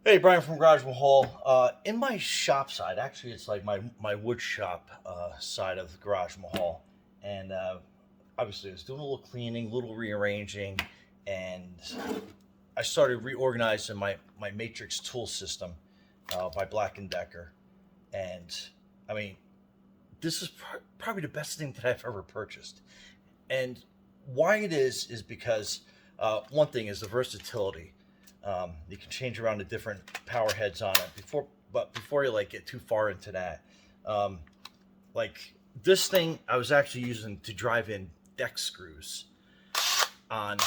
Hey, Brian from Garage Mahal. In my shop side, actually, it's like my wood shop side of the Garage Mahal, and obviously, I was doing a little cleaning, a little rearranging, and I started reorganizing my matrix tool system by Black and Decker, and I mean, this is probably the best thing that I've ever purchased, and why it is because one thing is the versatility. You can change around the different power heads on it before you like get too far into that. Um, like this thing, I was actually using to drive in deck screws on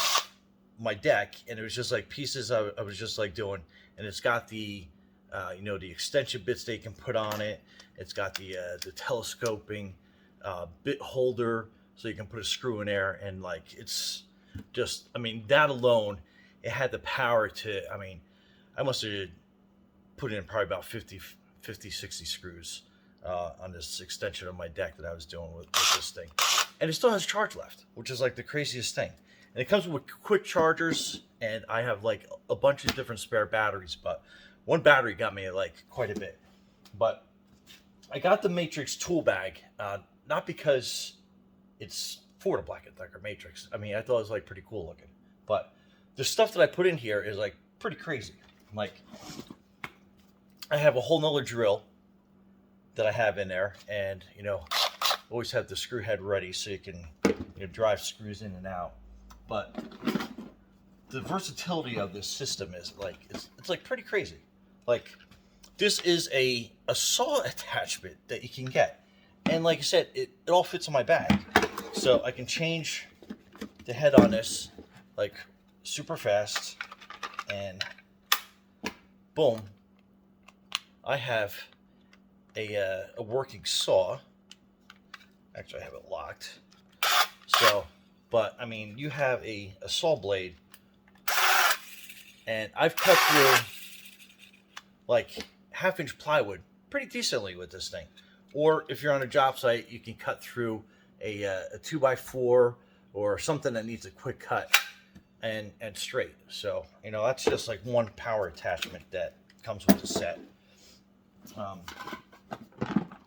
my deck, and it was just like pieces I was just like doing, and it's got the extension bits they can put on it. It's got the telescoping bit holder, so you can put a screw in there, and like it's just, I mean, that alone, it had the power to, I mean, I must have put in probably about 60 screws on this extension of my deck that I was doing with this thing. And it still has charge left, which is like the craziest thing. And it comes with quick chargers, and I have like a bunch of different spare batteries, but one battery got me like quite a bit. But I got the Matrix tool bag, not because it's for the Black & Decker Matrix. I mean, I thought it was like pretty cool looking, but the stuff that I put in here is like pretty crazy. Like, I have a whole nother drill that I have in there, and always have the screw head ready so you can drive screws in and out. But the versatility of this system is like it's like pretty crazy. Like, this is a saw attachment that you can get, and like I said, it all fits in my bag, so I can change the head on this like super fast, and boom, I have a working saw. Actually, I have it locked. So, but I mean, you have a saw blade, and I've cut through like half-inch plywood pretty decently with this thing. Or if you're on a job site, you can cut through a 2x4 or something that needs a quick cut and straight. So that's just like one power attachment that comes with the set.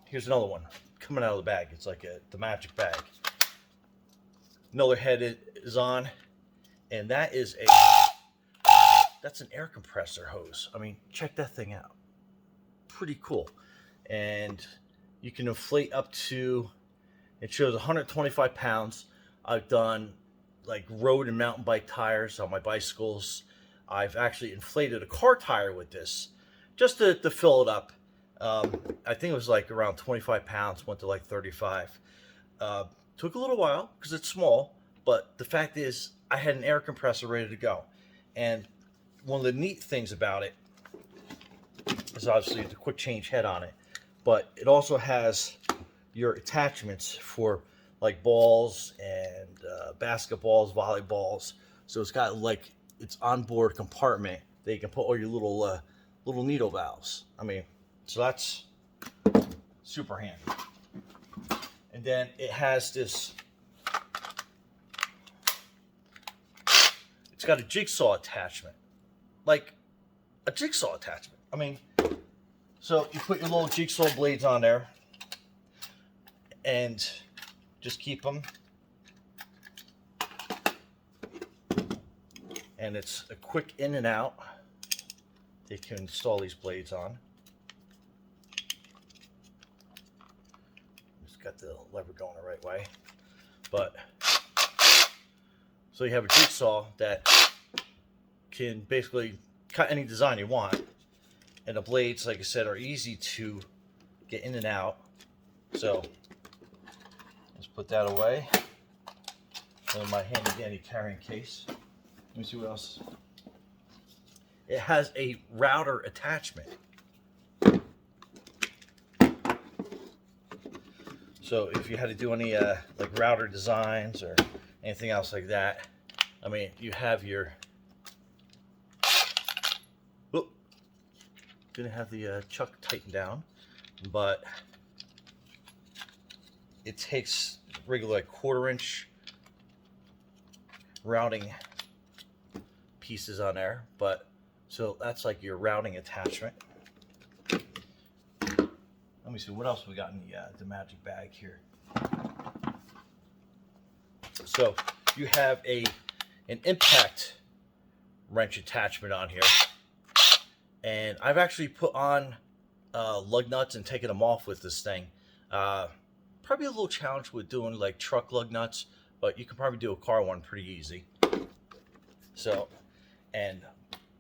Here's another one coming out of the bag. It's like the magic bag. Another head is on, and that's an air compressor hose. I mean, check that thing out. Pretty cool. And you can inflate up to, it shows 125 pounds. I've done like road and mountain bike tires on my bicycles. I've actually inflated a car tire with this just to fill it up. I think it was like around 25 pounds, went to like 35. Took a little while because it's small, but the fact is I had an air compressor ready to go. And one of the neat things about it is obviously the quick change head on it, but it also has your attachments for like balls and basketballs, volleyballs. So it's got like its onboard compartment that you can put all your little needle valves. I mean, so that's super handy. And then it has this, it's got a jigsaw attachment, like a jigsaw attachment. I mean, so you put your little jigsaw blades on there and just keep them. And it's a quick in and out. You can install these blades on. Just got the lever going the right way. But so you have a jigsaw that can basically cut any design you want. And the blades, like I said, are easy to get in and out. So let's put that away in my handy dandy carrying case. Let me see what else. It has a router attachment. So if you had to do any like router designs or anything else like that, I mean, you have your. Whoop, didn't have the chuck tightened down, but it takes regular like 1/4 inch routing pieces on there, but So that's like your routing attachment. Let me see what else we got in the magic bag here. So you have an impact wrench attachment on here, and I've actually put on lug nuts and taken them off with this thing. Probably a little challenge with doing like truck lug nuts, but you can probably do a car one pretty easy. So, and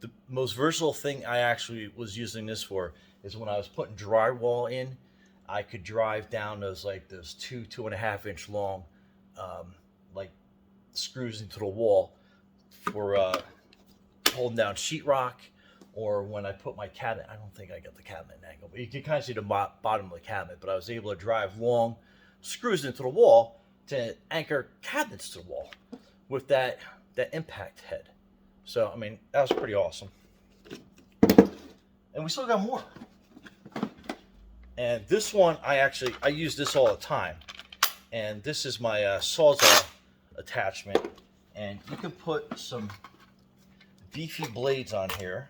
the most versatile thing I actually was using this for is when I was putting drywall in, I could drive down those 2.5 inch long like screws into the wall for holding down sheetrock, or when I put my cabinet. I don't think I got the cabinet angle, but you can kind of see the bottom of the cabinet. But I was able to drive long screws into the wall to anchor cabinets to the wall with that impact head. So I mean, that was pretty awesome. And we still got more. And this one, I use this all the time. And this is my Sawzall attachment. And you can put some beefy blades on here.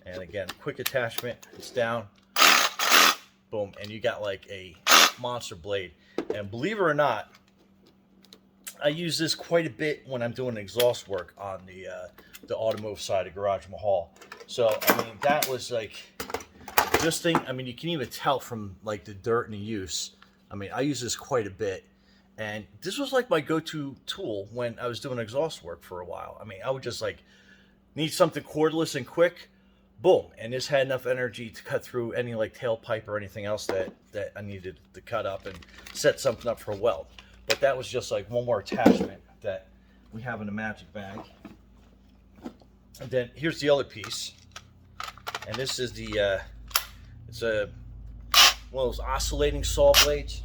And again, quick attachment, it's down, boom, and you got like a monster blade. And believe it or not, I use this quite a bit when I'm doing exhaust work on the automotive side of Garage Mahal. So I mean, that was like this thing. I mean, you can even tell from like the dirt and the use. I mean, I use this quite a bit, and this was like my go-to tool when I was doing exhaust work for a while. I mean, I would just like need something cordless and quick, boom, and this had enough energy to cut through any like tailpipe or anything else that I needed to cut up and set something up for a weld. But that was just like one more attachment that we have in the magic bag. And then here's the other piece, and this is it's one of those oscillating saw blades.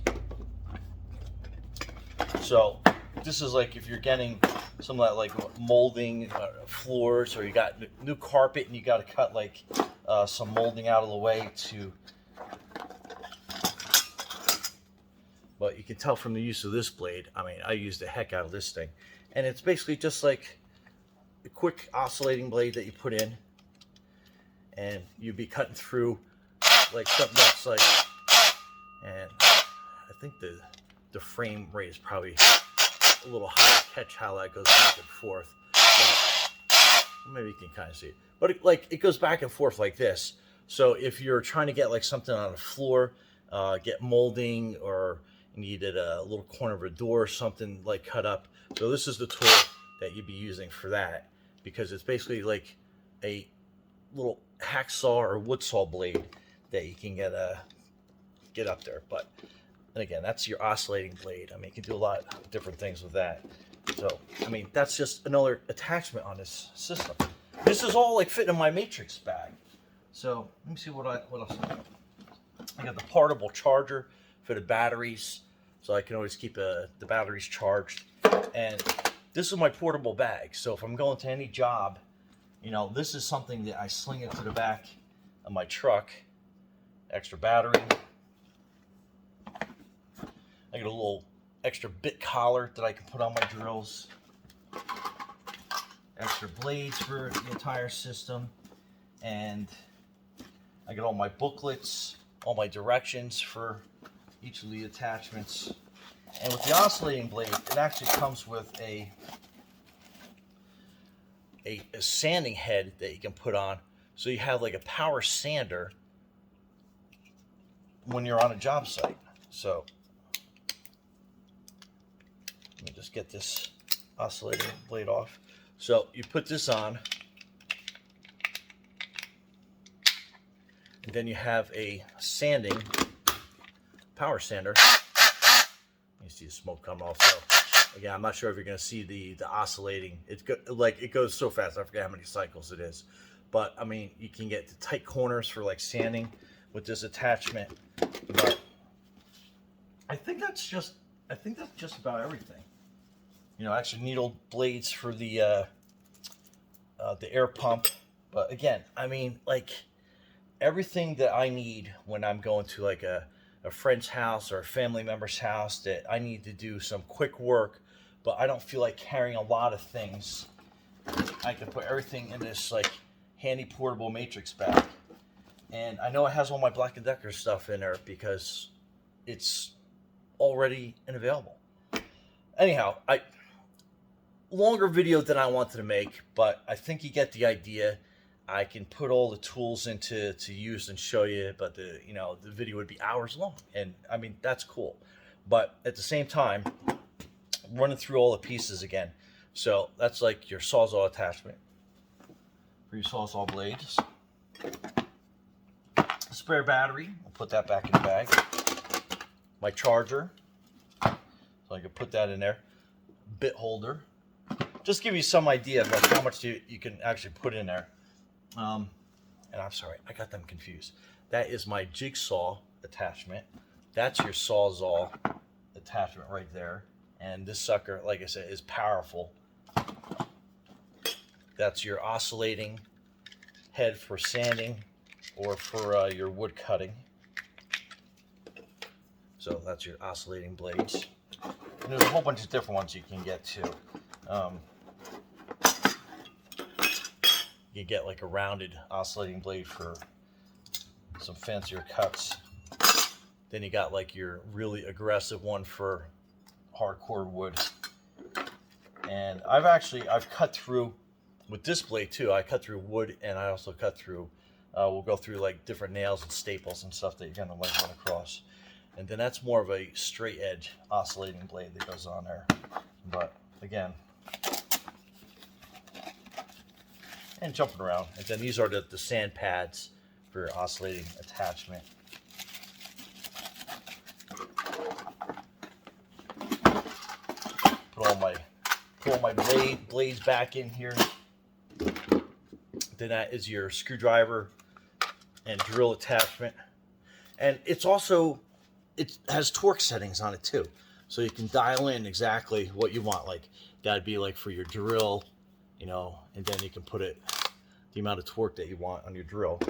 So this is like if you're getting some of that like molding floors, or you got new carpet and you got to cut like some molding out of the way to. But you can tell from the use of this blade, I mean, I use the heck out of this thing. And it's basically just like a quick oscillating blade that you put in, and you'd be cutting through like something that's like, and I think the frame rate is probably a little high to catch how that goes back and forth. But maybe you can kind of see it. But it goes back and forth like this. So if you're trying to get like something on the floor, get molding, or needed a little corner of a door or something like cut up, so this is the tool that you'd be using for that, because it's basically like a little hacksaw or wood saw blade that you can get up there. But and again, that's your oscillating blade. I mean, you can do a lot of different things with that. So I mean, that's just another attachment on this system. This is all like fitting in my matrix bag. So let me see what else I got. I got the portable charger for the batteries, so I can always keep the batteries charged. And this is my portable bag. So if I'm going to any job, you know, this is something that I sling it to the back of my truck. Extra battery. I got a little extra bit collar that I can put on my drills. Extra blades for the entire system. And I got all my booklets, all my directions for each of the attachments. And with the oscillating blade, it actually comes with a sanding head that you can put on, so you have like a power sander when you're on a job site. So let me just get this oscillating blade off. So you put this on, and then you have a sanding power sander. You see the smoke coming off. So again, I'm not sure if you're going to see the oscillating. It goes so fast. I forget how many cycles it is. But I mean, you can get the tight corners for like sanding with this attachment. But I think that's just about everything. You know, extra needle blades for the air pump. But again, I mean, like everything that I need when I'm going to like a a friend's house or a family member's house that I need to do some quick work, but I don't feel like carrying a lot of things. I can put everything in this like handy portable matrix bag. And I know it has all my Black & Decker stuff in there because it's already available. Anyhow, longer video than I wanted to make, but I think you get the idea. I can put all the tools into use and show you, but the video would be hours long, and I mean that's cool. But at the same time, running through all the pieces again. So that's like your Sawzall attachment for your Sawzall blades. Spare battery, I'll put that back in the bag. My charger, so I can put that in there. Bit holder. Just give you some idea of like how much you can actually put in there. And I'm sorry, I got them confused. That is my Jigsaw attachment. That's your Sawzall attachment right there. And this sucker, like I said, is powerful. That's your oscillating head for sanding or for your wood cutting. So that's your oscillating blades. And there's a whole bunch of different ones you can get too. You get like a rounded oscillating blade for some fancier cuts. Then you got like your really aggressive one for hardcore wood. And I've cut through with this blade too. I cut through wood, and I also cut through we'll go through like different nails and staples and stuff that you're gonna like run across. And then that's more of a straight edge oscillating blade that goes on there. But again, and jumping around. And then these are the sand pads for your oscillating attachment. Put all my blades back in here. Then that is your screwdriver and drill attachment. And it has torque settings on it too. So you can dial in exactly what you want. Like that'd be like for your drill, and then you can put it the amount of torque that you want on your drill.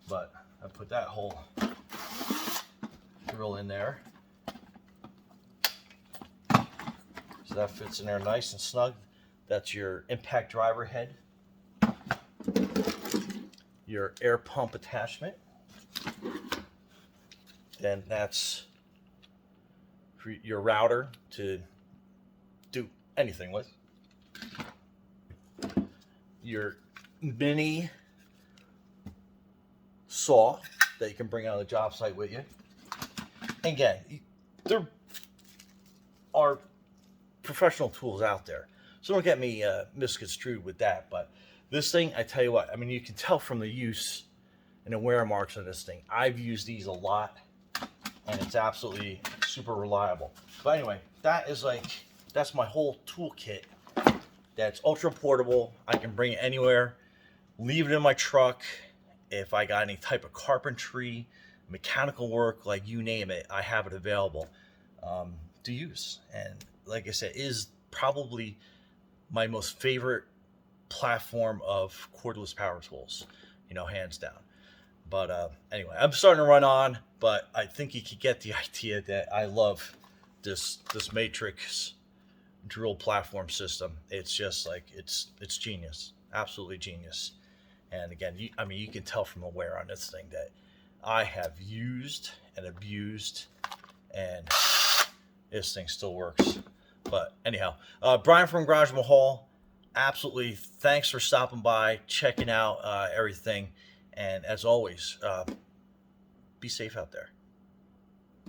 But I put that whole drill in there. So that fits in there nice and snug. That's your impact driver head. Your air pump attachment. Then that's for your router to do anything with. Your mini saw that you can bring on the job site with you. And again, there are professional tools out there, so don't get me misconstrued with that. But this thing, I tell you what, I mean, you can tell from the use and the wear marks on this thing. I've used these a lot, and it's absolutely super reliable. But anyway, that's my whole toolkit. That's ultra portable. I can bring it anywhere, leave it in my truck. If I got any type of carpentry, mechanical work, like you name it, I have it available to use. And like I said, it is probably my most favorite platform of cordless power tools, hands down. But anyway, I'm starting to run on, but I think you could get the idea that I love this matrix drill platform system. It's just like it's genius, absolutely genius. And again, you can tell from the wear on this thing that I have used and abused, and this thing still works. But anyhow, Brian from Garage Mahal, absolutely thanks for stopping by, checking out everything. And as always, be safe out there.